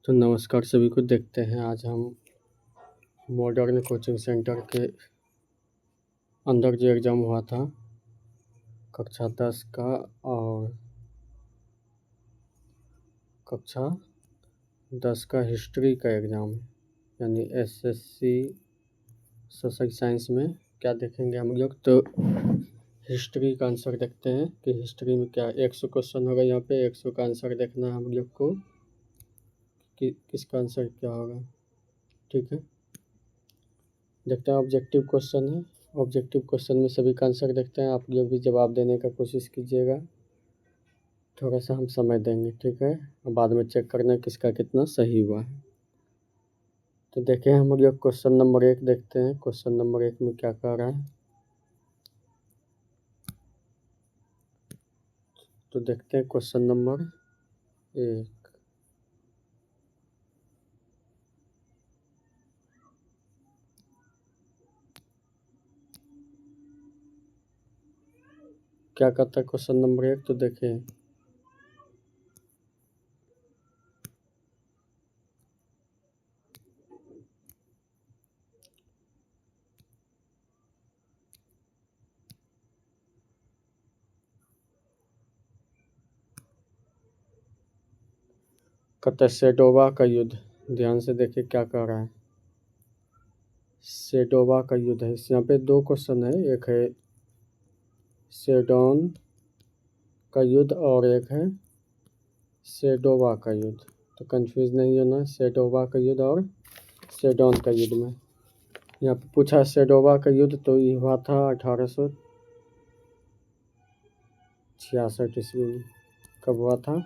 तो नमस्कार सभी को। देखते हैं आज हम मॉडर्न कोचिंग सेंटर के अंदर जो एग्ज़ाम हुआ था कक्षा 10 का और कक्षा 10 का हिस्ट्री का एग्ज़ाम है, यानी एसएससी सोशल साइंस में क्या देखेंगे हम लोग। तो हिस्ट्री का आंसर देखते हैं कि हिस्ट्री में क्या 100 क्वेश्चन होगा। यहाँ पे 100 का आंसर देखना है हम लोग को कि किसका आंसर क्या होगा। ठीक है, देखते हैं। ऑब्जेक्टिव क्वेश्चन है, ऑब्जेक्टिव क्वेश्चन में सभी का आंसर देखते हैं। आप लोग भी जवाब देने का कोशिश कीजिएगा, थोड़ा सा हम समय देंगे, ठीक है। और बाद में चेक करना किसका कितना सही हुआ है। तो देखें हम लोग क्वेश्चन नंबर 1 देखते हैं। क्वेश्चन नंबर 1 में क्या कह रहा है, तो देखते हैं क्वेश्चन नंबर 1। क्या कहता है क्वेश्चन नंबर 1, तो देखें। कहता है सेडोवा का युद्ध। ध्यान से देखिए क्या कह रहा है। सेडोवा का युद्ध है। यहाँ पे 2 क्वेश्चन है, एक है सेडोन का युद्ध और एक है सेडोवा का युद्ध। तो कंफ्यूज नहीं होना, सेडोवा का युद्ध और सेडोन का युद्ध में। यहाँ पे पूछा सेडोवा का युद्ध, तो ये हुआ था 1866 ईस्वी में। कब हुआ था?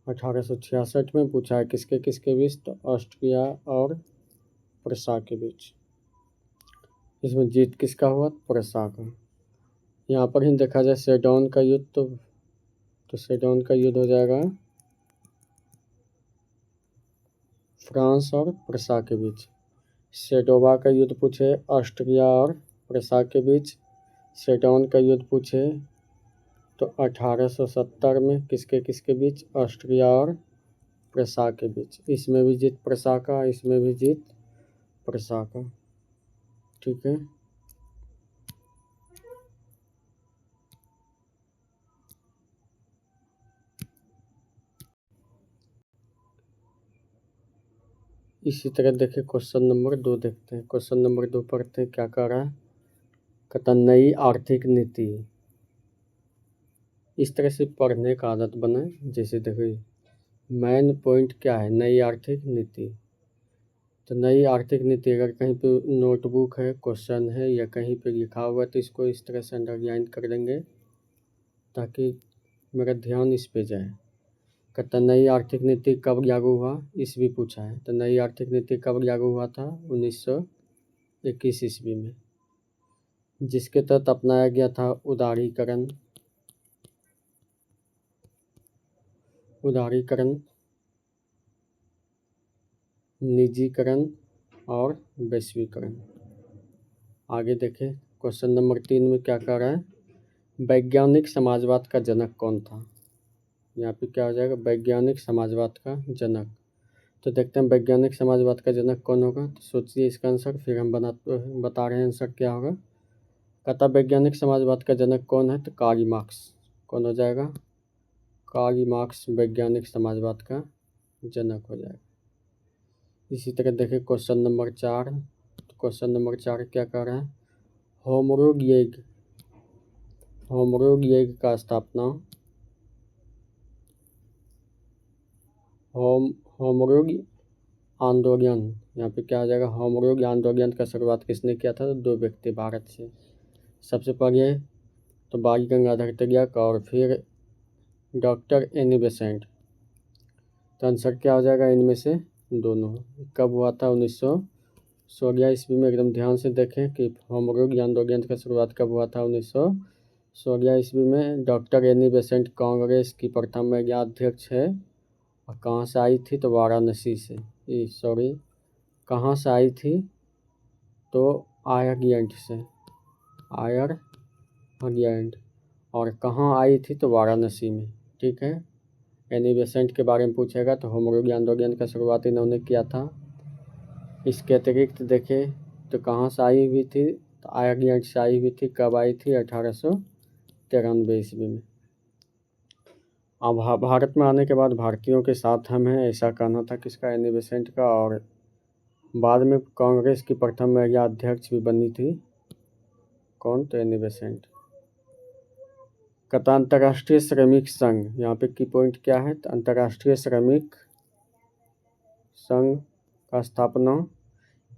1866 में। पूछा है किसके किसके बीच, तो ऑस्ट्रिया और प्रसा के बीच। इसमें जीत किसका हुआ? प्रसा का। यहाँ पर ही देखा जाए सेडोन का युद्ध, तो सेडोन का युद्ध हो जाएगा फ्रांस और प्रसा के बीच। सेडोवा का युद्ध पूछे ऑस्ट्रिया और प्रसा के बीच। सेडोन का युद्ध पूछे तो 1870 में किसके किसके बीच? ऑस्ट्रिया और प्रसा के बीच। इसमें भी जीत प्रसा का, इसमें भी जीत प्रसा का। ठीक है, इसी तरह देखें क्वेश्चन नंबर 2 देखते हैं। क्वेश्चन नंबर 2 पढ़ते हैं क्या कह रहा है। कहता नई आर्थिक नीति। इस तरह से पढ़ने का आदत बनाए। जैसे देखिए मेन पॉइंट क्या है, नई आर्थिक नीति। तो नई आर्थिक नीति अगर कहीं पे नोटबुक है, क्वेश्चन है या कहीं पे लिखा हुआ है तो इसको इस तरह से अंडरलाइन कर देंगे ताकि मेरा ध्यान इस पे जाए। कहता नई आर्थिक नीति कब लागू हुआ, ईस्वी पूछा है। तो नई आर्थिक नीति कब लागू हुआ था? 1921 ईस्वी में, जिसके तहत अपनाया गया था उदारीकरण, निजीकरण और वैश्वीकरण। आगे देखें क्वेश्चन नंबर 3 में क्या कह रहा है। वैज्ञानिक समाजवाद का जनक कौन था? यहाँ पे क्या हो जाएगा, वैज्ञानिक समाजवाद का जनक। तो देखते हैं वैज्ञानिक समाजवाद का जनक कौन होगा। तो सोचिए इसका आंसर, फिर हम बता रहे हैं आंसर क्या होगा। कहता वैज्ञानिक समाजवाद का जनक कौन है, तो कार्ल मार्क्स। कौन हो जाएगा? कार्ल मार्क्स वैज्ञानिक समाजवाद का जनक हो जाएगा। इसी तरह देखें क्वेश्चन नंबर 4। तो क्वेश्चन नंबर 4 क्या कह रहा है। होमरूग का स्थापना, होमरूग आंदोलन। यहाँ पे क्या हो जाएगा, होमरूग आंदोलन का शुरुआत किसने किया था? तो 2 व्यक्ति भारत से। सबसे पहले तो बाल गंगाधर तिलक और फिर डॉक्टर एनी बेसेंट। तो आंसर क्या हो जाएगा, इनमें से दोनों। कब हुआ था? 1916 ईस्वी में। एकदम ध्यान से देखें कि होमरूग आंदोलन का शुरुआत कब हुआ था? 1916 ईस्वी में। डॉक्टर एनी बेसेंट कांग्रेस की प्रथम महिला अध्यक्ष है। और कहाँ से आई थी? तो वाराणसी से। कहाँ से आई थी? तो आयरलैंड से, आयरलैंड। और कहाँ आई थी? तो वाराणसी में। ठीक है, एनी बेसेंट के बारे में पूछेगा तो होम रूल आंदोलन का शुरुआत इन्होंने किया था। इसके अतिरिक्त देखें तो कहाँ से आई हुई थी, तो आयरलैंड से आई हुई थी। कब आई थी? 1893 ईस्वी में। अब भारत में आने के बाद भारतीयों के साथ हम हैं, ऐसा कहना था किसका? एनी बेसेंट का। और बाद में कांग्रेस की प्रथम महिला अध्यक्ष भी बनी थी। कौन? तो एनी बेसेंट। कहता अंतर्राष्ट्रीय श्रमिक संघ, यहाँ पे की पॉइंट क्या है? तो अंतर्राष्ट्रीय श्रमिक संघ का स्थापना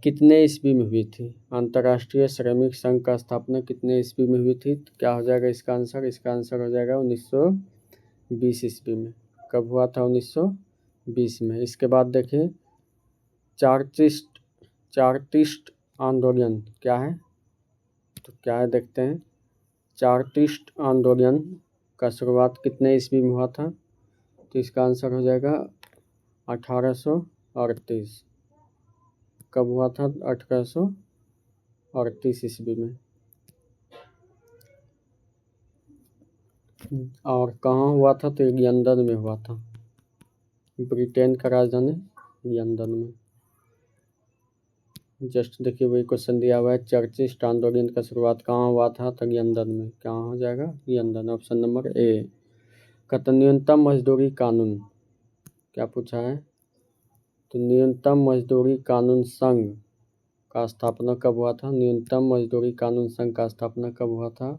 कितने ईस्वी में हुई थी? अंतर्राष्ट्रीय श्रमिक संघ का स्थापना कितने ईस्वी में हुई थी? तो क्या हो जाएगा इसका आंसर? इसका आंसर हो जाएगा 1920 ईस्वी में। कब हुआ था? 1920 में। इसके बाद देखें चार्टिस्ट आंदोलन क्या है? तो क्या है देखते हैं। चार्टिस्ट आंदोलन का शुरुआत कितने ईस्वी में हुआ था? तो इसका आंसर हो जाएगा 1838। कब हुआ था? 1838 ईस्वी में। और कहाँ हुआ था? तो लंदन में हुआ था। ब्रिटेन का राजधानी लंदन में। जस्ट देखिए वही क्वेश्चन दिया हुआ है, चार्टिस्ट आंदोलन का शुरुआत कहाँ हुआ था? तो लंदन में। कहाँ हो जाएगा? लंदन। Option number A. कहता न्यूनतम मजदूरी कानून क्या पूछा है? तो न्यूनतम मजदूरी कानून संघ का स्थापना कब हुआ था? न्यूनतम मजदूरी कानून संघ का स्थापना कब हुआ था?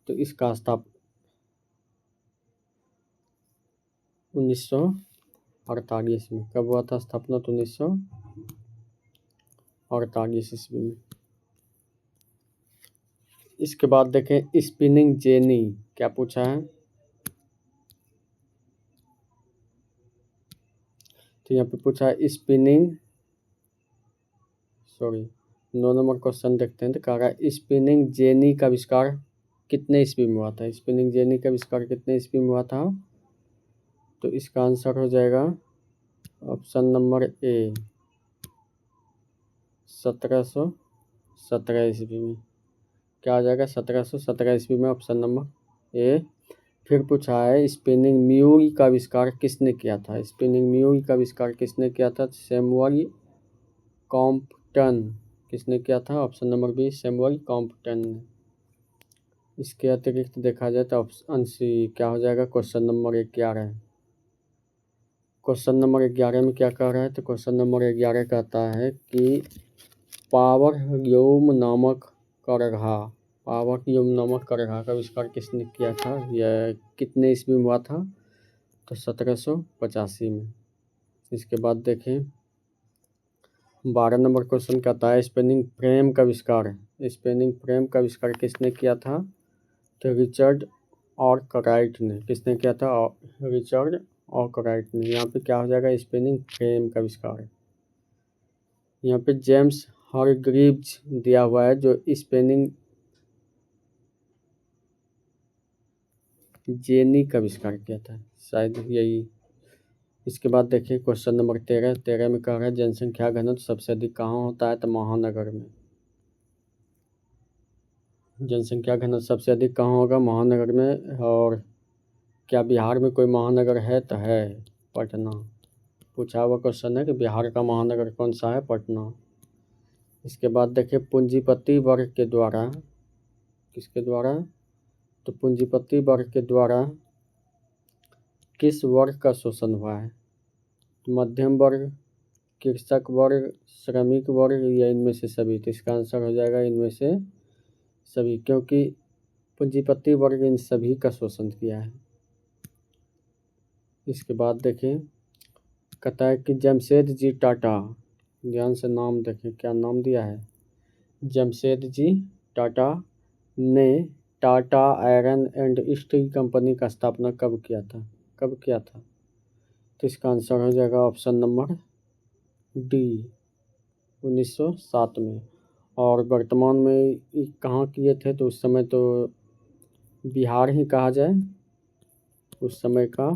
तो इसका 1948 में। कब हुआ था स्थापना? तो 1948 ईस्वी में। इसके बाद देखें स्पिनिंग जेनी क्या पूछा है? तो यहाँ पे पूछा है नौ नंबर क्वेश्चन देखते हैं। तो कह रहा है स्पिनिंग जेनी का आविष्कार कितने ईस्वी में हुआ था? स्पिनिंग जेनी का आविष्कार कितने ईस्वी में हुआ था? तो इसका आंसर हो जाएगा ऑप्शन नंबर ए 1717 ईस्वी में। क्या आ जाएगा? 1717 ईस्वी में। Option number A. फिर पूछा है स्पिनिंग म्यूल का आविष्कार किसने किया था? स्पिनिंग म्यूल का आविष्कार किसने किया था? Samuel Crompton. किसने किया था? Option number B Samuel Crompton ने। इसके अतिरिक्त देखा जाए तो ऑप्शन सी क्या हो जाएगा? Question number 11। क्वेश्चन नंबर 11 में क्या कह रहा है? तो क्वेश्चन नंबर 11 कहता है कि पावरल्यूम नामक करघा का आविष्कार किसने किया था? यह कितने ईस्वी में हुआ था? तो 1785 में। इसके बाद देखें 12 नंबर क्वेश्चन कहता है स्पिनिंग फ्रेम का आविष्कार किसने किया था? तो रिचर्ड आर्कराइट ने। किसने किया था? रिचर्ड आर्कराइट ने। यहाँ पे क्या हो जाएगा? स्पिनिंग फ्रेम का आविष्कार। यहाँ पे जेम्स हारग्रीव्स दिया हुआ है जो स्पिनिंग जेनी का आविष्कार किया था, शायद यही। इसके बाद देखिए क्वेश्चन नंबर 13 में कह रहा है जनसंख्या घनत्व सबसे अधिक कहाँ होता है? तो महानगर में। जनसंख्या घनत्व सबसे अधिक कहाँ होगा? महानगर में। और क्या बिहार में कोई महानगर है? तो है पटना। पूछा हुआ क्वेश्चन है कि बिहार का महानगर कौन सा है? पटना। इसके बाद देखिए पूंजीपति वर्ग के द्वारा, किसके द्वारा? तो पूंजीपति वर्ग के द्वारा किस वर्ग का शोषण हुआ है? मध्यम वर्ग, कृषक वर्ग, श्रमिक वर्ग या इनमें से सभी? तो इसका आंसर हो जाएगा इनमें से सभी, क्योंकि पूंजीपति वर्ग इन सभी का शोषण किया है। इसके बाद देखें कहता है कि जमशेदजी टाटा, ध्यान से नाम देखें क्या नाम दिया है। जमशेदजी टाटा ने Tata iron and steel company का स्थापना कब किया था? तो इसका आंसर हो जाएगा ऑप्शन नंबर डी 1907 में। और वर्तमान में कहाँ किए थे? तो उस समय तो बिहार ही कहा जाए, उस समय का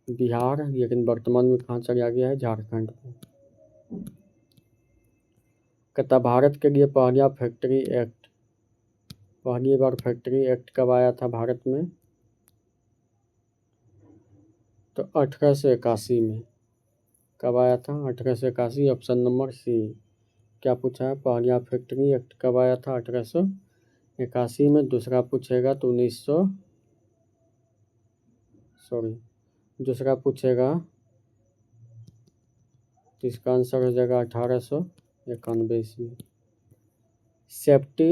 बिहार, लेकिन वर्तमान में कहाँ चला गया है? झारखंड में। कहता भारत के लिए पहली बार फैक्ट्री एक्ट कब आया था भारत में? तो 1881 में। कब आया था? 1881। Option number C. क्या पूछा है? पहला फैक्ट्री एक्ट कब आया था? 1881 में। दूसरा पूछेगा तो दूसरा पूछेगा तो इसका आंसर हो जाएगा 1891 ईस्वी। सेफ्टी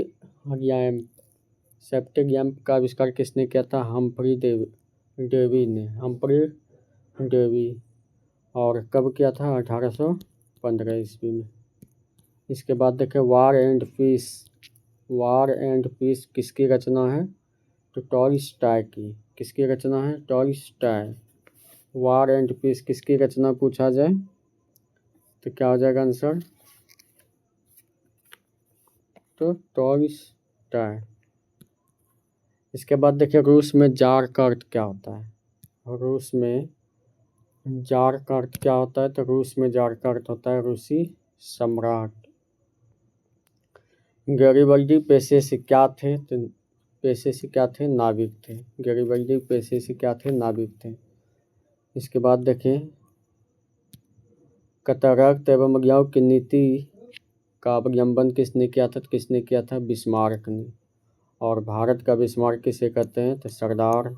लैंप का आविष्कार किसने किया था? हम्फ्री डेवी ने। Humphry Davy. और कब किया था? 1815 ईस्वी में। इसके बाद देखें वार एंड पीस किसकी रचना है? तो टॉलस्टॉय की। किसकी रचना है? टॉलस्टॉय। वार एंड पीस किसकी रचना पूछा जाए तो क्या हो जाएगा आंसर? तो टॉलस्टॉय। इसके बाद देखिए रूस में जार का अर्थ क्या होता है? रूस में जार का अर्थ क्या होता है? तो रूस में जार का अर्थ होता है रूसी सम्राट। गैरिबल्डी पेशे से क्या थे? तो पेशे से क्या थे? नाविक थे। गैरिबल्डी पेशे से क्या थे? नाविक थे। इसके बाद देखें कतरक्त एवं अज्ञाओं की नीति का अवलंबन किसने किया था? किसने किया था? बिस्मार्क ने। और भारत का बिस्मार्क किसे कहते हैं? तो सरदार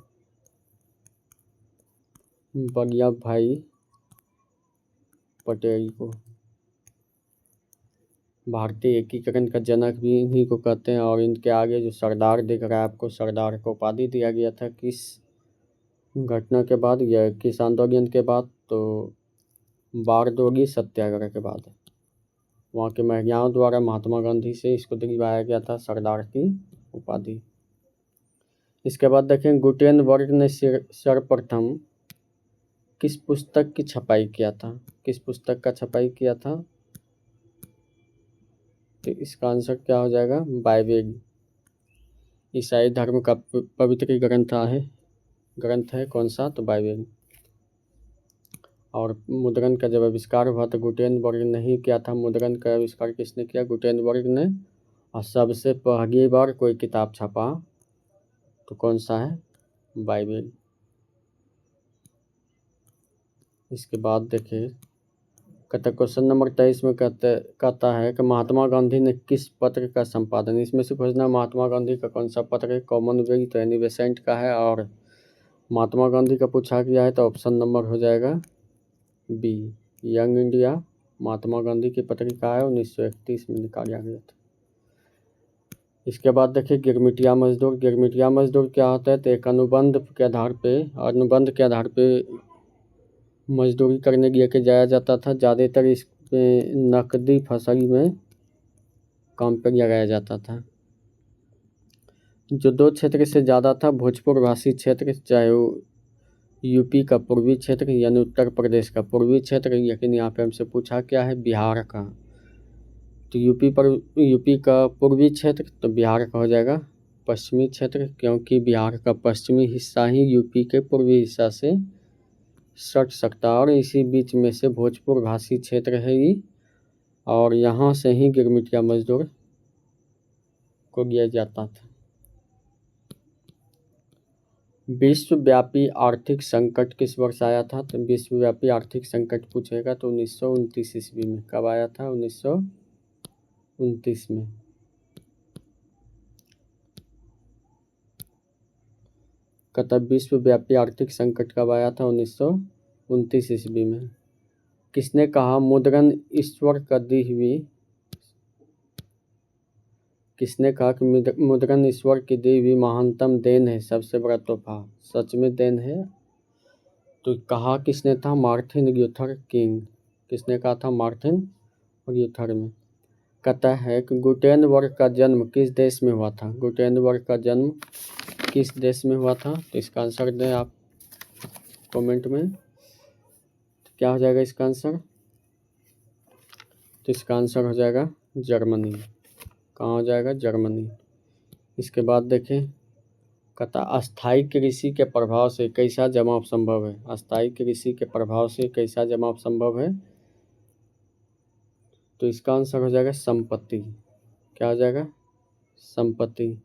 वल्लभ भाई पटेल को। भारतीय एकीकरण का जनक भी इन्हीं को कहते हैं। और इनके आगे जो सरदार दिख रहा है आपको, सरदार को उपाधि दिया गया था किस घटना के बाद? या किस आंदोलन के बाद? तो बारडोली सत्याग्रह के बाद। वहाँ के महिलाओं द्वारा महात्मा गांधी से इसको दिलवाया गया था सरदार की उपाधि। इसके बाद देखें गुटेनबर्ग ने सर्वप्रथम किस पुस्तक की छपाई किया था? किस पुस्तक का छपाई किया था? तो इसका आंसर क्या हो जाएगा? बाइबल। ईसाई धर्म का पवित्र ग्रंथ है कौन सा? तो बाइबल। और मुद्रण का जब आविष्कार हुआ तो गुटेनबर्ग ने ही किया था। मुद्रण का आविष्कार किसने किया? गुटेनबर्ग ने। और सबसे पहली बार कोई किताब छपा तो कौन सा है? बाइबल। इसके बाद देखिए क्वेश्चन नंबर 23 में कहता है कि महात्मा गांधी ने किस पत्र का संपादन? इसमें से खोजना महात्मा गांधी का कौन सा पत्र है? कॉमनवेल्थ यानी बेसेंट का है। और महात्मा गांधी का पूछा गया है तो ऑप्शन नंबर हो जाएगा B, young India. Mahatma Gandhi की पत्रिका है, 1931 में निकाला गया था। इसके बाद देखिए गिरमिटिया मजदूर। गिरमिटिया मजदूर क्या होता है? तो एक अनुबंध के आधार पे मजदूरी करने लेके जाया जाता था। ज़्यादातर इसमें नकदी फसल में काम पर लगाया जाता था। जो दो क्षेत्र से ज़्यादा था, भोजपुर भाषी क्षेत्र, चाहे वो यूपी का पूर्वी क्षेत्र यानी उत्तर प्रदेश का पूर्वी क्षेत्र, लेकिन यहाँ पे हमसे पूछा क्या है? बिहार का। तो यूपी का पूर्वी क्षेत्र, तो बिहार का हो जाएगा पश्चिमी क्षेत्र, क्योंकि बिहार का पश्चिमी हिस्सा ही यूपी के पूर्वी हिस्सा से सट सकता है। और इसी बीच में से भोजपुर भाषी क्षेत्र है ये। और यहाँ से ही गिरमिटिया मजदूर को लिया जाता था। विश्वव्यापी आर्थिक संकट किस वर्ष आया था? तो विश्वव्यापी आर्थिक संकट पूछेगा तो 1929 ईस्वी में। कब आया था? 1929 में। कहता विश्वव्यापी आर्थिक संकट कब आया था? 1929 ईस्वी में। किसने कहा मुद्रण ईश्वर का दी हुई? किसने कहा कि मुद्रण ईश्वर की दी हुई महानतम देन है, सबसे बड़ा तोहफा? सच में देन है? तो कहा किसने था? Martin Luther king. किसने कहा था? मार्टिन ल्यूथर में। कहता है कि गुटेनबर्ग का जन्म किस देश में हुआ था? गुटेनबर्ग का जन्म किस देश में हुआ था? तो इसका आंसर दें आप कमेंट में। तो क्या हो जाएगा इसका आंसर? तो इसका आंसर हो जाएगा जर्मनी। कहाँ हो जाएगा? जर्मनी। इसके बाद देखें कहता अस्थायी कृषि के प्रभाव से कैसा जमाव संभव है? अस्थायी कृषि के प्रभाव से कैसा जमाव संभव है? तो इसका आंसर हो जाएगा संपत्ति। क्या हो जाएगा? संपत्ति।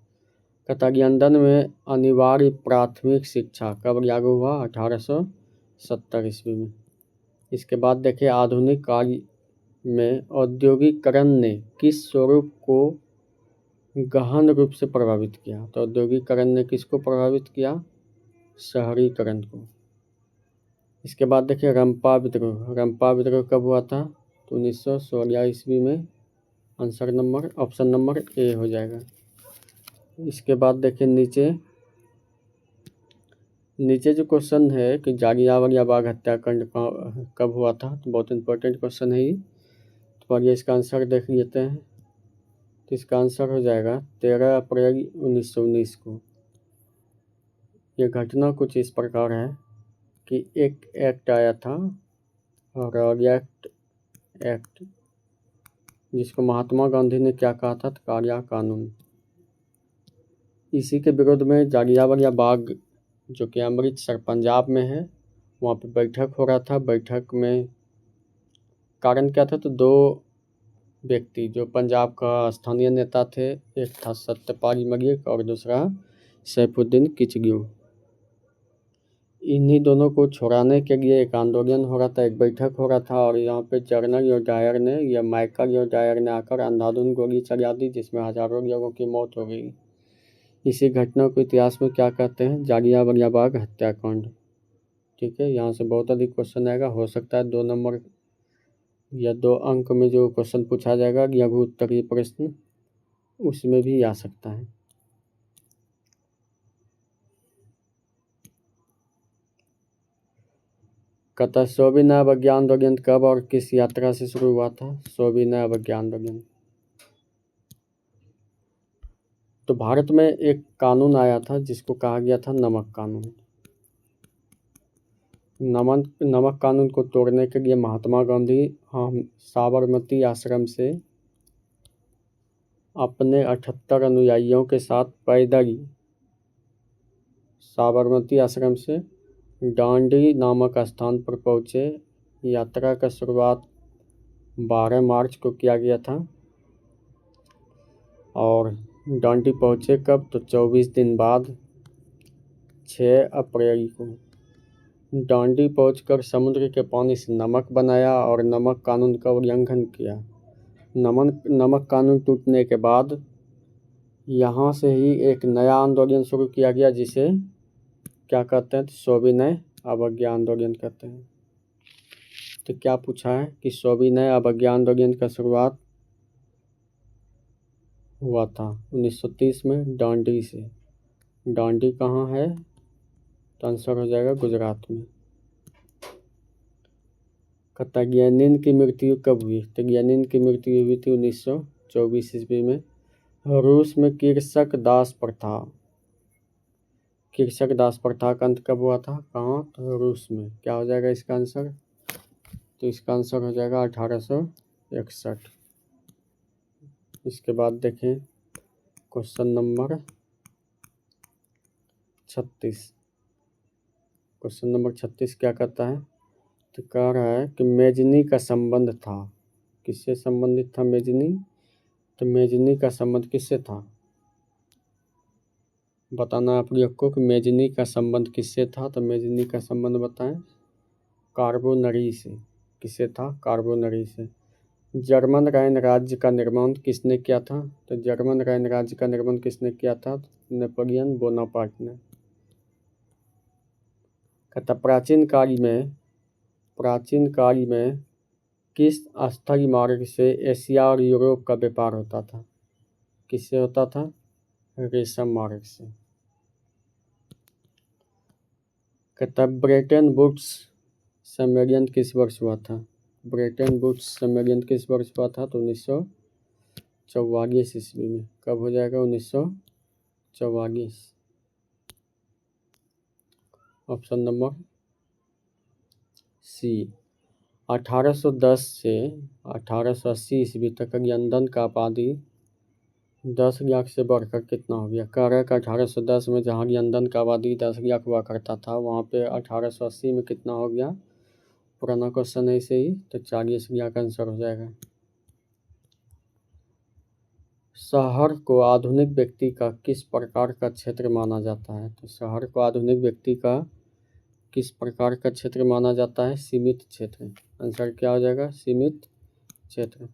कहता लंदन में अनिवार्य प्राथमिक शिक्षा कब लागू हुआ? 1847 70 ईस्वी में। इसके बाद देखिए आधुनिक काल में औद्योगिकरण ने किस स्वरूप को गहन रूप से प्रभावित किया। तो औद्योगिकरण ने किसको प्रभावित किया? शहरीकरण को। इसके बाद देखिए रंपा विद्रोह। रंपा विद्रोह कब हुआ था? तो 1916 ईस्वी में। Answer number option number A हो जाएगा। इसके बाद देखिए नीचे जो क्वेश्चन है कि जालियांवाला बाग हत्याकांड कब हुआ था, तो बहुत इंपॉर्टेंट क्वेश्चन है ये। तो आइए इसका आंसर देख लेते हैं। तो इसका आंसर हो जाएगा 13 अप्रैल 1919 को। ये घटना कुछ इस प्रकार है कि एक एक्ट आया था, रॉयट एक्ट, जिसको महात्मा गांधी ने क्या कहा था? काला कानून। इसी के विरोध में जालियांवाला बाग, जो कि अमृतसर पंजाब में है, वहाँ पे बैठक हो रहा था। बैठक में कारण क्या था? तो दो व्यक्ति जो पंजाब का स्थानीय नेता थे, एक था सत्यपाल मलिक और दूसरा सैफुद्दीन किचलू। इन्हीं दोनों को छुड़ाने के लिए एक आंदोलन हो रहा था, एक बैठक हो रहा था। और यहाँ पे जनरल और डायर ने या माइकल और डायर ने आकर अंधाधुंध गोली चला दी, जिसमें हजारों लोगों की मौत हो गई। इसी घटना को इतिहास में क्या कहते हैं? जालियांवाला बाग हत्याकांड। ठीक है, यहाँ से बहुत अधिक क्वेश्चन आएगा। हो सकता है 2 नंबर या 2 अंक में जो क्वेश्चन पूछा जाएगा लघु उत्तरीय प्रश्न, उसमें भी आ सकता है। कहता 100वीं अवज्ञा आंदोलन कब और किस यात्रा से शुरू हुआ था? 100वीं अवज्ञा आंदोलन। तो भारत में एक कानून आया था जिसको कहा गया था नमक कानून। नमक कानून को तोड़ने के लिए महात्मा गांधी साबरमती आश्रम से अपने 78 अनुयायियों के साथ पैदल साबरमती आश्रम से डांडी नामक स्थान पर पहुँचे। यात्रा का शुरुआत 12 मार्च को किया गया था और डांडी पहुँचे कब? तो 24 दिन बाद 6 अप्रैल को। डांडी पहुंचकर समुद्र के पानी से नमक बनाया और नमक कानून का उल्लंघन किया। नमक कानून टूटने के बाद यहाँ से ही एक नया आंदोलन शुरू किया गया, जिसे क्या कहते हैं? तो 100वीं अवज्ञा आंदोलन कहते हैं। तो क्या पूछा है कि 100वीं अवज्ञा आंदोलन का शुरुआत हुआ था 1930 में डांडी से। डांडी कहाँ है? तो आंसर हो जाएगा गुजरात में। लेनिन की मृत्यु कब हुई? तो लेनिन की मृत्यु हुई थी 1924 ईस्वी में। रूस में कृषक दास प्रथा का अंत कब हुआ था? कहाँ? तो रूस में। क्या हो जाएगा इसका आंसर? तो इसका आंसर हो जाएगा 1861। इसके बाद देखें क्वेश्चन नंबर 36। क्वेश्चन नंबर 36 क्या कहता है? तो कह रहा है कि मेजनी का संबंध था। किससे संबंधित था मेजनी? तो मेजनी का संबंध किससे था? बताना आप लोग को कि मेजनी का संबंध किससे था। तो मेजनी का संबंध बताएं। कार्बोनरी से। किससे था? कार्बोनरी से। जर्मन राइन राज्य का निर्माण किसने किया था? तो जर्मन राइन राज्य का निर्माण किसने किया था? नेपोलियन बोनापार्ट ने। कहता प्राचीन काल में किस स्थल मार्ग से एशिया और यूरोप का व्यापार होता था? किससे होता था? रेशम मार्ग से। कहता ब्रेटन वुड्स सम्मेलन किस वर्ष हुआ था? ब्रेटन वुड्स सम्मेलन किस वर्ष हुआ था? तो 1944 ईस्वी में। कब हो जाएगा? 1944। ऑप्शन नंबर सी। 1810 से 1880 ईस्वी तक लंदन का आबादी 10 लाख से बढ़कर कितना हो गया? कह रहा है कि 1810 में जहाँ लंदन का आबादी 10 लाख हुआ करता था, वहाँ पे 1880 में कितना हो गया? पुराना क्वेश्चन है इसे ही, तो 40 लाख आंसर हो जाएगा। शहर को आधुनिक व्यक्ति का किस प्रकार का क्षेत्र माना जाता है? तो शहर को आधुनिक व्यक्ति का किस प्रकार का क्षेत्र माना जाता है? सीमित क्षेत्र। आंसर क्या हो जाएगा? सीमित क्षेत्र।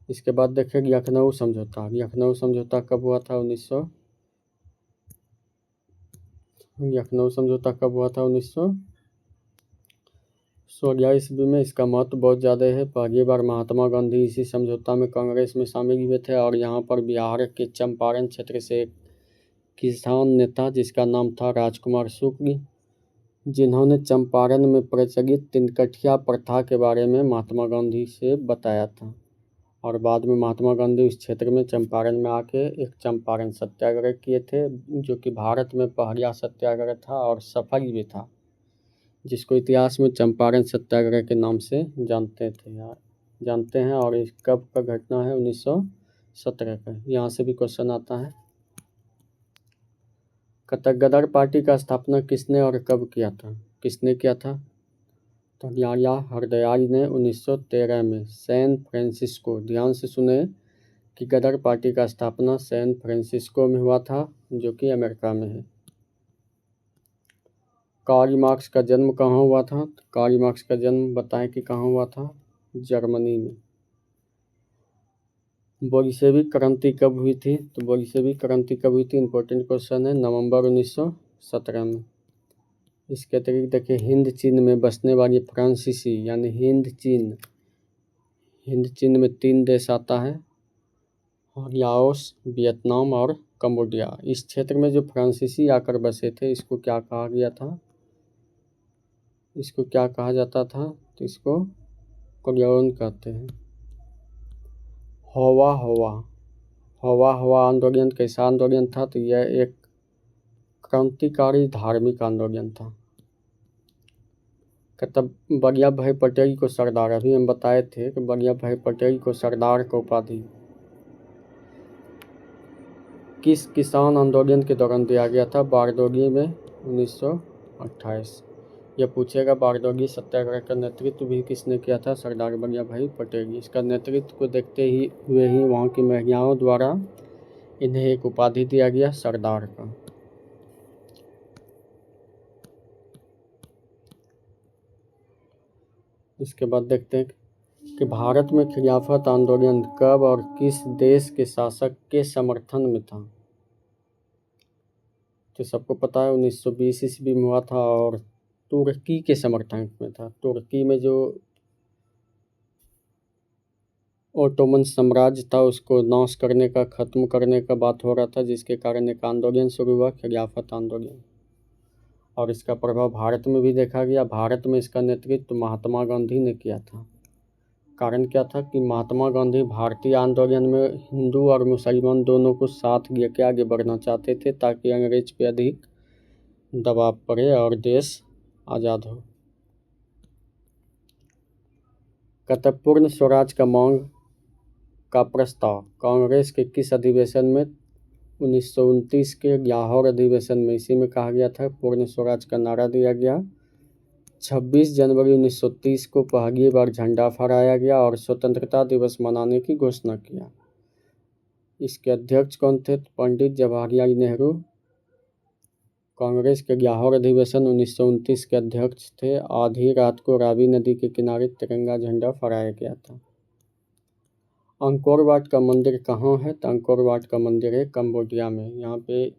इसके बाद देखें लखनऊ समझौता। लखनऊ समझौता कब हुआ था? 1916 ईस्वी में। इसका महत्व बहुत ज़्यादा है। पहली बार महात्मा गांधी इसी समझौता में कांग्रेस में शामिल हुए थे और यहाँ पर बिहार के चंपारण क्षेत्र से एक किसान नेता जिसका नाम था राजकुमार शुक्ल, जिन्होंने चंपारण में प्रचलित तिनकठिया प्रथा के बारे में महात्मा गांधी से बताया था। और बाद में महात्मा गांधी उस क्षेत्र में चंपारण में आके एक चंपारण सत्याग्रह किए थे, जो कि भारत में पहला सत्याग्रह था और सफल भी था, जिसको इतिहास में चंपारण सत्याग्रह के नाम से जानते हैं। और इस कब का घटना है? 1917 का। यहाँ से भी क्वेश्चन आता है। गदर पार्टी का स्थापना किसने और कब किया था? किसने किया था? तो याया हरदयाल ने 1913 में सैन फ्रांसिस्को। ध्यान से सुने कि गदर पार्टी का स्थापना सैन फ्रांसिस्को में हुआ था, जो कि अमेरिका में है। कार्ल मार्क्स का जन्म कहाँ हुआ था? कार्ल मार्क्स का जन्म बताएं कि कहाँ हुआ था? जर्मनी में। बोल्शेविक क्रांति कब हुई थी? तो बोल्शेविक क्रांति कब हुई थी? इंपॉर्टेंट क्वेश्चन है। नवंबर 1917 में। इसके अतिरिक्त देखिए हिंद चीन में बसने वाली फ्रांसीसी यानी हिंद चीन में 3 देश आता है, लाओस, वियतनाम और कंबोडिया। इस क्षेत्र में जो फ्रांसीसी आकर बसे थे, इसको क्या कहा गया था? इसको क्या कहा जाता था? तो इसको कोरियन कहते हैं। हवा आंदोलन कैसा आंदोलन था? तो यह एक क्रांतिकारी धार्मिक आंदोलन था। तब वल्लभ भाई पटेल को सरदार, अभी हम बताए थे कि वल्लभ भाई पटेल को सरदार का उपाधि किस किसान आंदोलन के दौरान दिया गया था? बारडोली में 1928। यह पूछेगा बारडोली सत्याग्रह का नेतृत्व भी किसने किया था? सरदार वल्लभ भाई पटेल। इसका नेतृत्व को देखते हुए ही वहाँ की महिलाओं द्वारा इन्हें एक उपाधि दिया गया, सरदार का। इसके बाद देखते हैं कि भारत में खिलाफत आंदोलन कब और किस देश के शासक के समर्थन में था? तो सबको पता है 1920 ईस्वी में हुआ था और तुर्की के समर्थन में था। तुर्की में जो ओटोमन साम्राज्य था उसको नाश करने का, खत्म करने का बात हो रहा था, जिसके कारण एक आंदोलन शुरू हुआ, खिलाफत आंदोलन। और इसका प्रभाव भारत में भी देखा गया। भारत में इसका नेतृत्व महात्मा गांधी ने किया था। कारण क्या था कि महात्मा गांधी भारतीय आंदोलन में हिंदू और मुसलमान दोनों को साथ लेके आगे बढ़ना चाहते थे, ताकि अंग्रेज पे अधिक दबाव पड़े और देश आज़ाद हो। पूर्ण स्वराज का मांग का प्रस्ताव कांग्रेस के किस अधिवेशन में? 1929 के लाहौर अधिवेशन में। इसी में कहा गया था, पूर्ण स्वराज का नारा दिया गया। 26 जनवरी 1930 को पहली बार झंडा फहराया गया और स्वतंत्रता दिवस मनाने की घोषणा किया। इसके अध्यक्ष कौन थे? पंडित जवाहरलाल नेहरू। कांग्रेस के लाहौर अधिवेशन 1929 के अध्यक्ष थे। आधी रात को रावी नदी के किनारे तिरंगा झंडा फहराया गया था। अंकोर वाट का मंदिर कहाँ है? तो अंकोर वाट का मंदिर है कंबोडिया में। यहाँ पे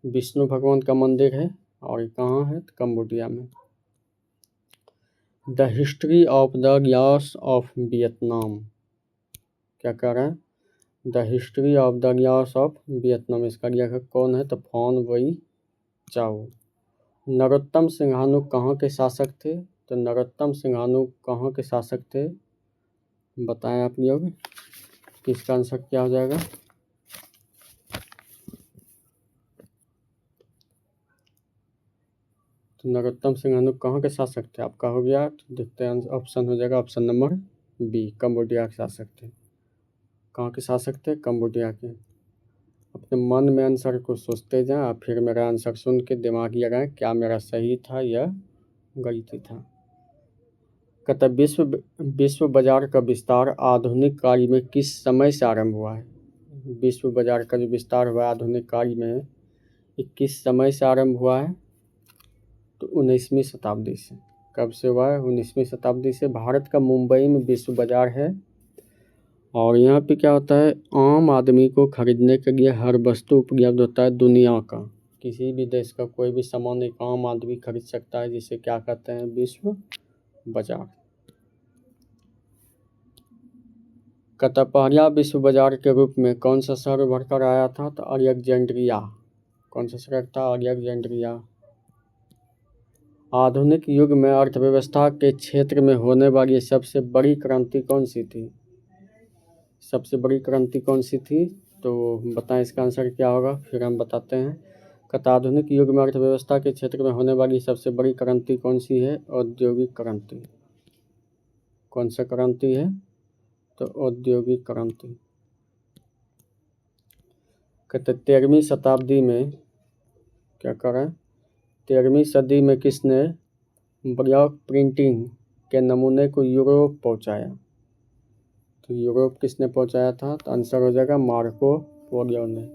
विष्णु भगवान का मंदिर है और कहाँ है? तो कंबोडिया में। The history of the loss of Vietnam. क्या कह रहा है? The history of the loss of Vietnam. इसका लेखक कौन है? तो फॉन वई चाओ। नरोत्तम सिंहानु कहाँ के शासक थे? तो नरोत्तम सिंहानु कहाँ के शासक थे? बताएं आप लोग। किसका आंसर क्या हो जाएगा? तो नरोत्तम सिंहानु कहाँ के शासक थे? आपका हो गया। तो देखते हैं, ऑप्शन हो जाएगा ऑप्शन नंबर बी, कंबोडिया के शासक थे। कहाँ के शासक थे? कंबोडिया के। अपने मन में आंसर को सोचते जाएं और फिर मेरा आंसर सुन के दिमाग लगाएं, क्या मेरा सही था या गलती था। कहता विश्व बाजार का विस्तार आधुनिक काल में किस समय से आरंभ हुआ है? विश्व बाजार का जो विस्तार हुआ आधुनिक काल में, ये किस समय से आरंभ हुआ है? तो 19वीं शताब्दी से। कब से हुआ है? 19वीं शताब्दी से। भारत का मुंबई में विश्व बाजार है और यहाँ पे क्या होता है, आम आदमी को खरीदने के लिए हर वस्तु उपलब्ध होता है दुनिया का। किसी भी देश का कोई भी सामान एक आम आदमी खरीद सकता है, जिसे क्या कहते हैं, विश्व बाजार। पहला विश्व बाजार के रूप में कौन सा शहर उभर कर आया था? तो अलेक्जेंड्रिया। कौन सा शहर था? अलेक्जेंड्रिया। आधुनिक युग में अर्थव्यवस्था के क्षेत्र में होने वाली सबसे बड़ी क्रांति कौन सी थी? सबसे बड़ी क्रांति कौन सी थी? तो बताएं इसका आंसर क्या होगा, फिर हम बताते हैं। आधुनिक युग में अर्थव्यवस्था के क्षेत्र में होने वाली सबसे बड़ी क्रांति कौन सी है? औद्योगिक क्रांति। कौन सा क्रांति है? तो औद्योगिक क्रांति। 13वीं शताब्दी में क्या करा? 13वीं सदी में किसने ब्लॉक प्रिंटिंग के नमूने को यूरोप पहुंचाया? तो यूरोप किसने पहुंचाया था? तो आंसर हो जाएगा मार्को पोलियो ने।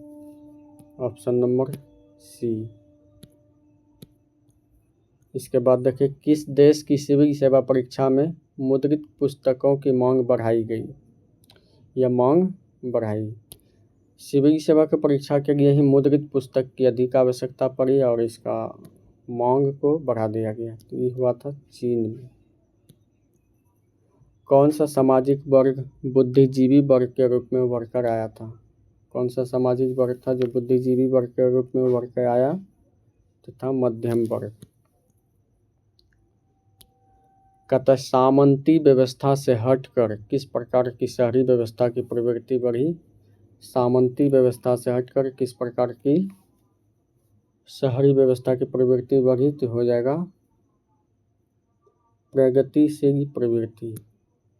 Option number C. इसके बाद देखिए, किस देश की सिविल सेवा परीक्षा में मुद्रित पुस्तकों की मांग बढ़ाई गई? यह मांग बढ़ाई। सिविल सेवा की परीक्षा के लिए ही मुद्रित पुस्तक की अधिक आवश्यकता पड़ी और इसका मांग को बढ़ा दिया गया। तो ये हुआ था चीन में। कौन सा सामाजिक वर्ग बुद्धिजीवी वर्ग के रूप में उभर कर आया था? कौन सा सामाजिक वर्ग था जो बुद्धिजीवी वर्ग के रूप में उभर कर आया? तो था मध्यम वर्ग। सामंती व्यवस्था से हटकर किस प्रकार की शहरी व्यवस्था की प्रवृत्ति बढ़ी? सामंती व्यवस्था से हटकर किस प्रकार की शहरी व्यवस्था की प्रवृत्ति बढ़ी? तो हो जाएगा प्रगतिशील प्रवृत्ति।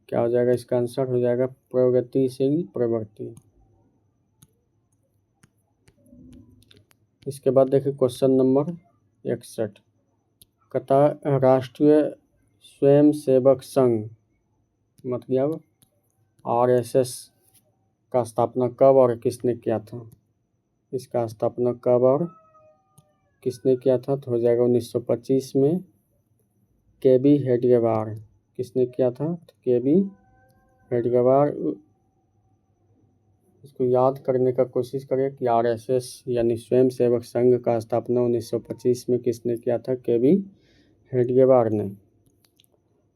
क्या हो जाएगा इसका आंसर? हो जाएगा प्रगतिशील प्रवृत्ति। इसके बाद देखिए क्वेश्चन नंबर 61। राष्ट्रीय स्वयंसेवक संघ मतलब RSS का स्थापना कब और किसने किया था? इसका स्थापना कब और किसने किया था? तो हो जाएगा 1925 में KB हेडगेवार। किसने किया था? तो KB हेडगेवार। इसको याद करने का कोशिश करें कि RSS यानी स्वयंसेवक संघ का स्थापना 1925 में किसने किया था? KB हेडगेवार ने।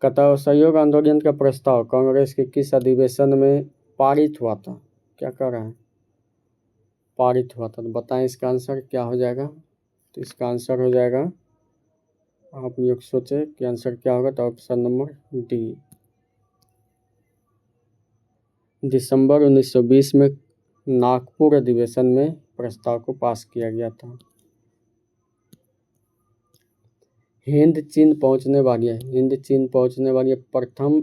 असहयोग आंदोलन का प्रस्ताव कांग्रेस के किस अधिवेशन में पारित हुआ था? क्या कह रहा है? पारित हुआ था। तो बताएं इसका आंसर क्या हो जाएगा? तो इसका आंसर हो जाएगा, आप लोग सोचे कि आंसर क्या होगा, तो ऑप्शन नंबर डी। दिसंबर 1920 में नागपुर अधिवेशन में प्रस्ताव को पास किया गया था। हिंद चीन पहुंचने वाली प्रथम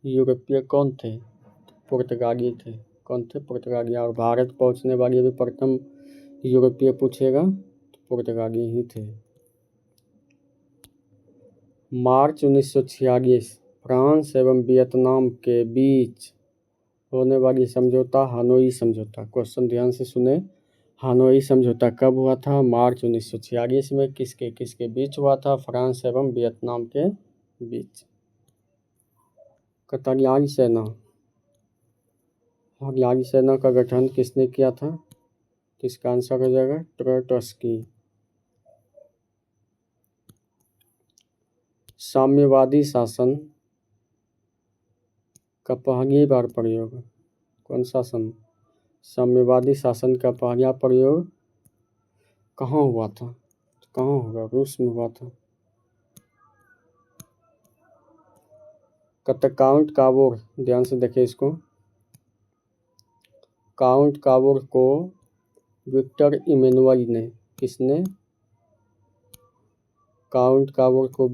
यूरोपीय कौन थे? पुर्तगाली थे। कौन थे? पुर्तगाली। और भारत पहुंचने वाली भी प्रथम यूरोपीय पूछेगा तो पुर्तगाली ही थे। मार्च 1946 फ्रांस एवं वियतनाम के बीच होने वाली समझौता हानोई समझौता। क्वेश्चन ध्यान से सुने। हानोई समझौता कब हुआ था? मार्च 1946 में। किसके किसके बीच हुआ था? फ्रांस एवं वियतनाम के बीच। हरियाणी सेना का गठन किसने किया था? इसका आंसर हो जाएगा ट्रोट्स्की। साम्यवादी शासन का पहली बार प्रयोग कौन शासन? साम्यवादी शासन का पहला प्रयोग कहाँ हुआ था? कहाँ होगा? रूस में हुआ था। काउंट काबोर, ध्यान से देखिए इसको। काउंट काबोर को विक्टर इमैनुअल ने, किसने? काउंट काबोर को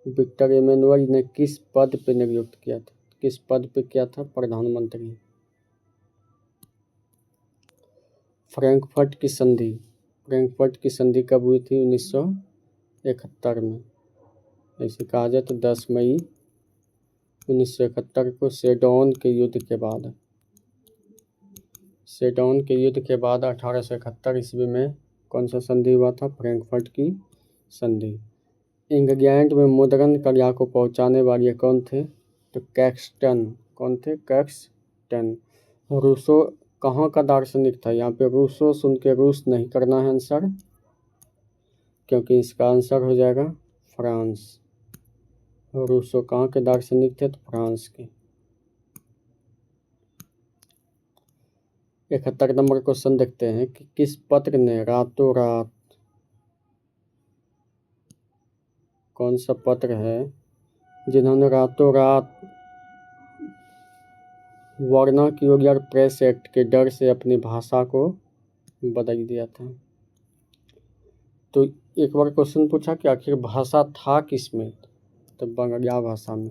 विक्टर इमैनुअल ने किस पद पे नियुक्त किया था? किस पद पे किया था? प्रधानमंत्री। फ्रैंकफर्ट की संधि कब हुई थी? 1971 में। ऐसे कहा जाए तो 10 मई 1971 को सेडोन के युद्ध के बाद। सेडोन के युद्ध के बाद 1871 ईस्वी में कौन सा संधि हुआ था? फ्रैंकफर्ट की संधि। इंग्लैंड में मुद्रण कला को पहुंचाने वाले कौन थे? तो कैक्सटन। कौन थे? कैक्सटन। रूसो कहाँ का दार्शनिक था? यहाँ पे रूसो सुन के रूस नहीं करना है आंसर, क्योंकि इसका आंसर हो जाएगा फ्रांस। रूसो कहाँ के दार्शनिक थे? तो फ्रांस के। 71 नंबर क्वेश्चन देखते हैं कि किस पत्र ने रातों रात, कौन सा पत्र है जिन्होंने रातों रात वर्नाक्यूलर प्रेस एक्ट के डर से अपनी भाषा को बदल दिया था? तो एक बार क्वेश्चन पूछा कि आखिर भाषा था किसमें? तो बंगला भाषा में।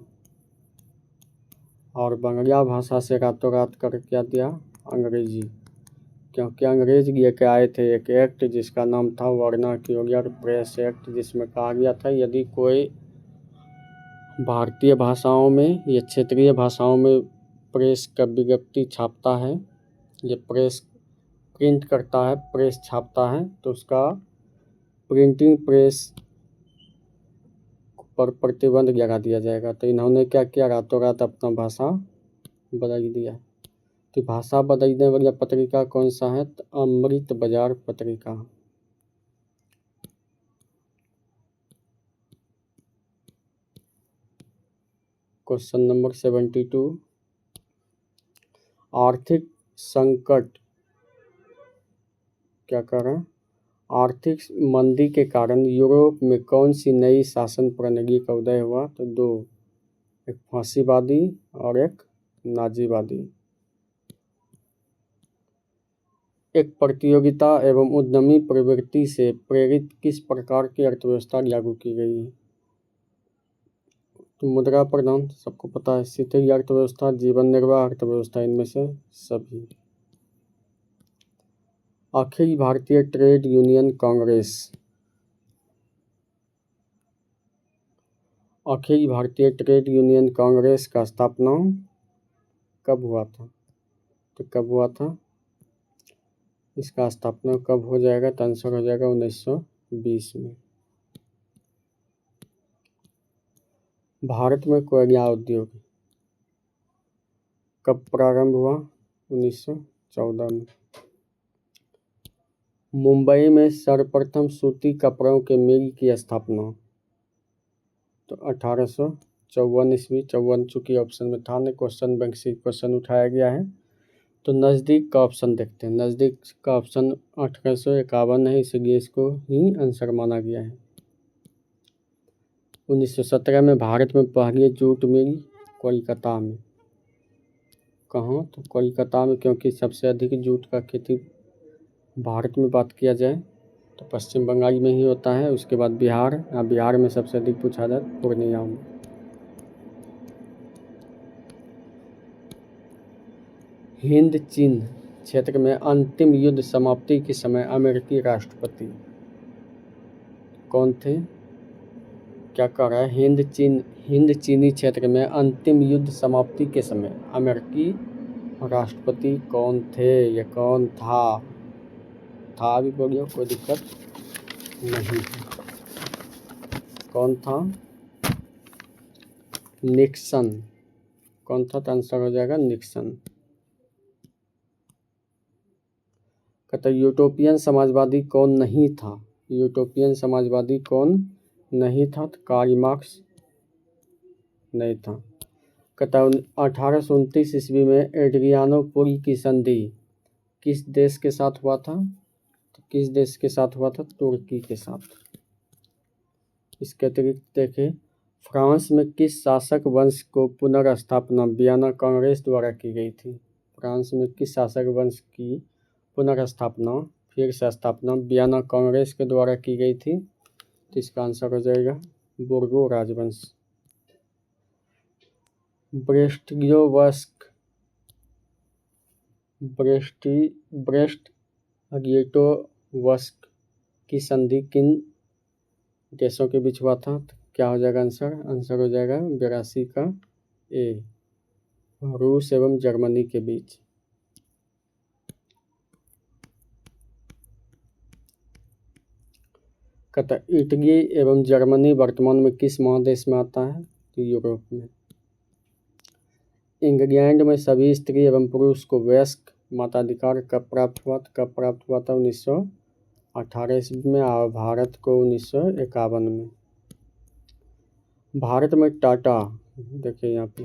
और बंगला भाषा से रातों रात कर क्या दिया? अंग्रेजी। क्योंकि अंग्रेज लेके आए थे एक एक्ट जिसका नाम था वर्नाक्यूलर प्रेस एक्ट, जिसमें कहा गया था यदि कोई भारतीय भाषाओं में या क्षेत्रीय भाषाओं में प्रेस का विज्ञप्ति छापता है या प्रेस प्रिंट करता है, प्रेस छापता है, तो उसका प्रिंटिंग प्रेस पर प्रतिबंध लगा दिया जाएगा। तो इन्होंने क्या किया? रातों रात अपना भाषा बदल दिया। तो भाषा बदलने वाली पत्रिका कौन सा है? तो अमृत बाजार पत्रिका। क्वेश्चन नंबर 72, आर्थिक संकट क्या कर रहे हैं? आर्थिक मंदी के कारण यूरोप में कौन सी नई शासन प्रणाली का उदय हुआ? तो दो, एक फांसीवादी और एक नाजीवादी। एक प्रतियोगिता एवं उद्यमी प्रवृत्ति से प्रेरित किस प्रकार की अर्थव्यवस्था लागू की गई है? तो मुद्रा प्रदान सबको पता है, शिथिल अर्थव्यवस्था, जीवन निर्वाह अर्थव्यवस्था, इनमें से सभी। Akhil Bharatiya trade union Congress, Akhil Bharatiya trade union Congress का स्थापना कब हुआ था? तो कब हुआ था? इसका स्थापना कब हो जाएगा? तो आंसर हो जाएगा 1920 में। भारत में कोयला उद्योग कब प्रारंभ हुआ? 1914 में। मुंबई में सर्वप्रथम सूती कपड़ों के मिल की स्थापना? तो 1854 ईस्वी। 54 चूंकि ऑप्शन में था नहीं, क्वेश्चन बैंक से क्वेश्चन उठाया गया है। तो नज़दीक का ऑप्शन देखते हैं। नज़दीक का ऑप्शन 1851 है, इसलिए इसको ही आंसर माना गया है। 1917 में भारत में पहली जूट मिल कोलकाता में। कहाँ? तो कोलकाता में, क्योंकि सबसे अधिक जूट का खेती भारत में बात किया जाए तो पश्चिम बंगाल में ही होता है, उसके बाद बिहार, बिहार में सबसे अधिक पूछा जाए पूर्णिया में। हिंद चीन क्षेत्र में अंतिम युद्ध समाप्ति के समय अमेरिकी राष्ट्रपति कौन थे? क्या कह रहा है? हिंद चीनी क्षेत्र में अंतिम युद्ध समाप्ति के समय अमेरिकी राष्ट्रपति कौन थे या कौन था? भी बोलिए, कोई दिक्कत नहीं। कौन था? निक्सन। कौन था? तो आंसर हो जाएगा निक्सन। कहता यूटोपियन समाजवादी कौन नहीं था? यूटोपियन समाजवादी कौन नहीं था? तो कार्ल मार्क्स नहीं था। कहता 1829 ईस्वी में एड्रियानोपुल की संधि किस देश के साथ हुआ था? तो किस देश के साथ हुआ था? तुर्की के साथ। इसके अतिरिक्त देखें, फ्रांस में किस शासक वंश को पुनर्स्थापना वियना कांग्रेस द्वारा की गई थी? फ्रांस में किस शासक वंश की पुनर्स्थापना, फिर से स्थापना वियना कांग्रेस के द्वारा की गई थी? तो इसका आंसर हो जाएगा बुर्गो राजवंश। ब्रेस्ट-लिटोवस्क की संधि किन देशों के बीच हुआ था? तो क्या हो जाएगा आंसर? आंसर हो जाएगा 82 का ए रूस एवं जर्मनी के बीच। कहता इटली एवं जर्मनी वर्तमान में किस महादेश में आता है? तो यूरोप में। इंग्लैंड में सभी स्त्री एवं पुरुष को वयस्क मताधिकार कब प्राप्त हुआ? कब प्राप्त हुआ था? 1918 ईस्वी में। और भारत को 1951 में। भारत में टाटा, देखिए यहाँ पे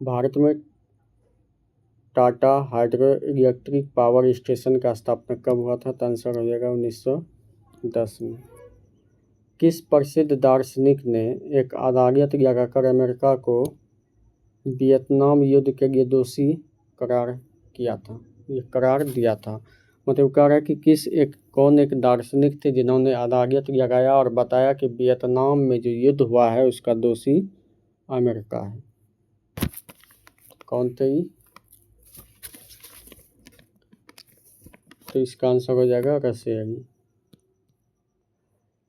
भारत में Tata hydro electric power station का स्थापना कब हुआ था? तो आंसर हो जाएगा 1910 में। किस प्रसिद्ध दार्शनिक ने एक अदालत लगाकर अमेरिका को वियतनाम युद्ध के लिए दोषी करार किया था? ये करार दिया था, मतलब कह रहा है कि कौन एक दार्शनिक थे जिन्होंने अदालत लगाया और बताया कि वियतनाम में जो युद्ध हुआ है उसका दोषी अमेरिका है। कौन थे? तो इसका आंसर हो जाएगा रसियाई।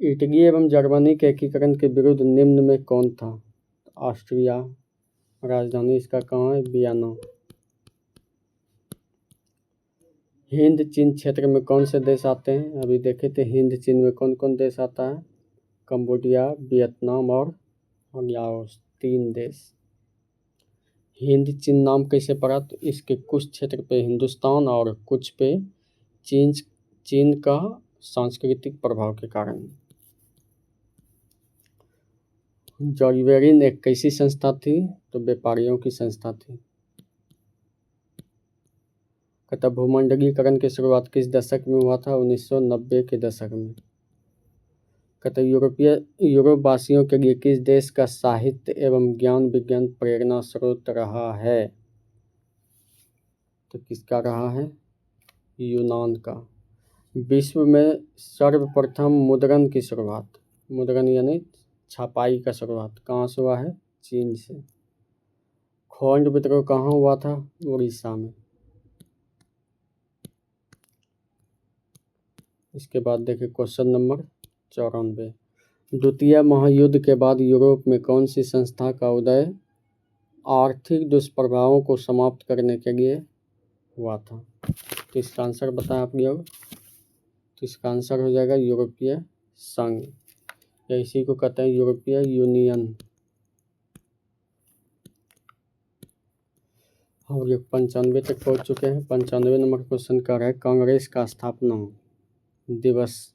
इटली एवं जर्मनी के एकीकरण के विरुद्ध निम्न में कौन था? ऑस्ट्रिया। राजधानी इसका कहाँ है? वियना। हिंद चीन क्षेत्र में कौन से देश आते हैं? अभी देखे थे हिंद चीन में कौन कौन देश आता है? कंबोडिया, वियतनाम और लाओस, 3 देश। हिंद चीन नाम कैसे पड़ा? तो इसके कुछ क्षेत्र पे हिंदुस्तान और कुछ पे चीन का सांस्कृतिक प्रभाव के कारण। जॉयवेरिन एक कैसी संस्था थी? तो व्यापारियों की संस्था थी। कहता भूमंडलीकरण की शुरुआत किस दशक में हुआ था? 1990 के दशक में। कहता यूरोप वासियों के लिए किस देश का साहित्य एवं ज्ञान विज्ञान प्रेरणा स्रोत रहा है? तो किसका रहा है? यूनान का। विश्व में सर्वप्रथम मुद्रण की शुरुआत, मुद्रण यानी छपाई का शुरुआत कहाँ से हुआ है? चीन से। खोंड विद्रोह कहाँ हुआ था? उड़ीसा में। इसके बाद देखिए क्वेश्चन नंबर 94। द्वितीय महायुद्ध के बाद यूरोप में कौन सी संस्था का उदय आर्थिक दुष्प्रभावों को समाप्त करने के लिए हुआ था? तो इसका आंसर बताएं आप लोग। तो इसका आंसर हो जाएगा यूरोपीय संघ, या इसी को कहते हैं यूरोपीय यूनियन। हम लोग 95 तक पहुंच चुके हैं। 95 नंबर क्वेश्चन कर रहा है कांग्रेस का स्थापना दिवस।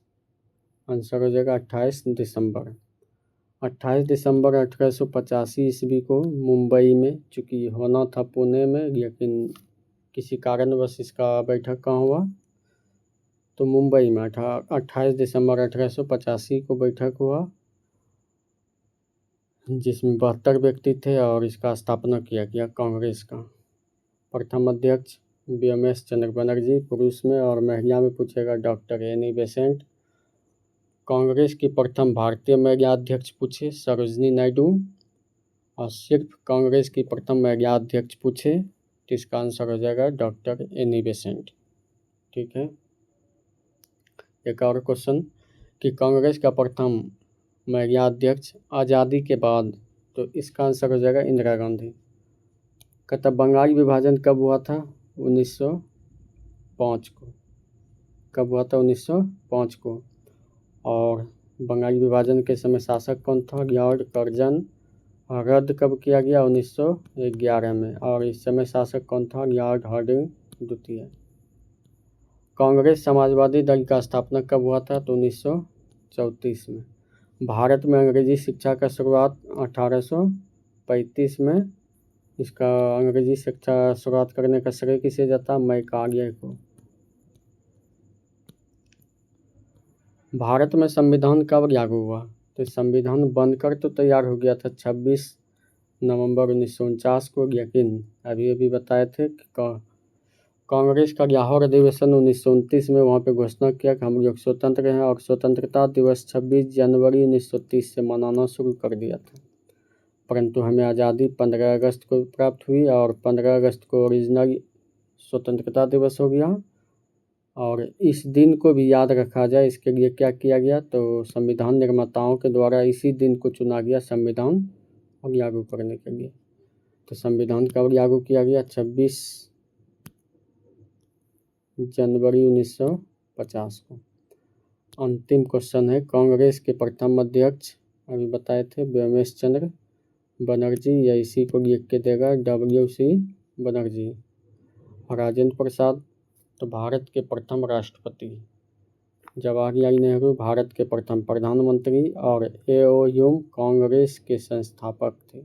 आंसर हो जाएगा 28 दिसंबर। 28 दिसंबर 1885 ईस्वी को मुंबई में, चूँकि होना था पुणे में लेकिन किसी कारणवश इसका बैठक कहाँ हुआ? तो मुंबई में 28 दिसंबर 1885 को बैठक हुआ, जिसमें 72 व्यक्ति थे और इसका स्थापना किया गया कांग्रेस का। प्रथम अध्यक्ष BMS चंद्र बनर्जी पुरुष में, और महिला में पूछेगा डॉक्टर एनी बेसेंट। कांग्रेस की प्रथम भारतीय महिला अध्यक्ष पूछे सरोजनी नायडू, और सिर्फ कांग्रेस की प्रथम महिला अध्यक्ष पूछे तो इसका आंसर हो जाएगा डॉक्टर एनी बेसेंट। ठीक है। एक और क्वेश्चन कि कांग्रेस का प्रथम महिला अध्यक्ष आज़ादी के बाद, तो इसका आंसर हो जाएगा इंदिरा गांधी। कहता बंगाल विभाजन कब हुआ था? 1905 को। कब हुआ था? 1905 को। और बंगाल विभाजन के समय शासक कौन था? Lord Curzon. रद्द कब किया गया? 1911 में। और इस समय शासक कौन था? लॉर्ड हार्डिंग द्वितीय। कांग्रेस समाजवादी दल का स्थापना कब हुआ था? तो 1934 में। भारत में अंग्रेजी शिक्षा का शुरुआत 1835 में। इसका अंग्रेजी शिक्षा शुरुआत करने का श्रेय किसे जाता? मैकाले को। भारत में संविधान कब लागू हुआ? तो संविधान बनकर तो तैयार हो गया था 26 नवंबर 1949 को, लेकिन अभी बताए थे कि कांग्रेस का लाहौर अधिवेशन 1929 में वहाँ पे घोषणा किया कि हम लोग स्वतंत्र हैं, और स्वतंत्रता दिवस 26 जनवरी 1930 से मनाना शुरू कर दिया था। परंतु हमें आज़ादी 15 अगस्त को प्राप्त हुई, और 15 अगस्त को ओरिजिनल स्वतंत्रता दिवस हो गया, और इस दिन को भी याद रखा जाए, इसके लिए क्या किया गया, तो संविधान निर्माताओं के द्वारा इसी दिन को चुना गया संविधान और लागू करने के लिए। तो संविधान कब लागू किया गया? 26 जनवरी 1950 को। अंतिम क्वेश्चन है, कांग्रेस के प्रथम अध्यक्ष अभी बताए थे व्योमेश चंद्र बनर्जी, या इसी को लिख के देगा WC बनर्जी। राजेंद्र प्रसाद तो भारत के प्रथम राष्ट्रपति, जवाहरलाल नेहरू भारत के प्रथम प्रधानमंत्री, और AO ह्यूम कांग्रेस के संस्थापक थे।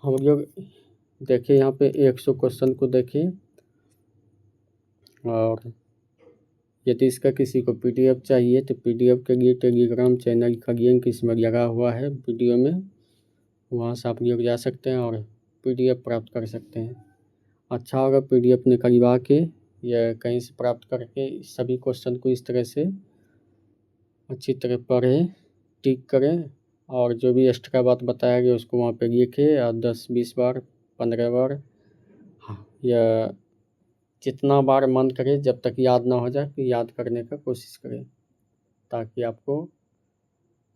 हम लोग देखिए यहाँ पे 100 क्वेश्चन को देखिए, और यदि इसका किसी को PDF चाहिए तो PDF के लिए टेलीग्राम चैनल का लिंक इसमें लगा हुआ है वीडियो में, वहाँ से आप लोग जा सकते हैं और PDF प्राप्त कर सकते हैं। अच्छा होगा PDF निकलवा के या कहीं से प्राप्त करके सभी क्वेश्चन को इस तरह से अच्छी तरह पढ़ें, टिक करें, और जो भी एक्स्ट्रा बात बताया गया उसको वहाँ पे लिखें, और 10-20 बार 15 बार या जितना बार मन करे, जब तक याद ना हो जाए तो याद करने का कोशिश करें, ताकि आपको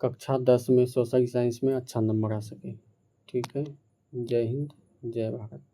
कक्षा 10 में सोशल साइंस में अच्छा नंबर आ सके। ठीक है, जय हिंद, जय भारत।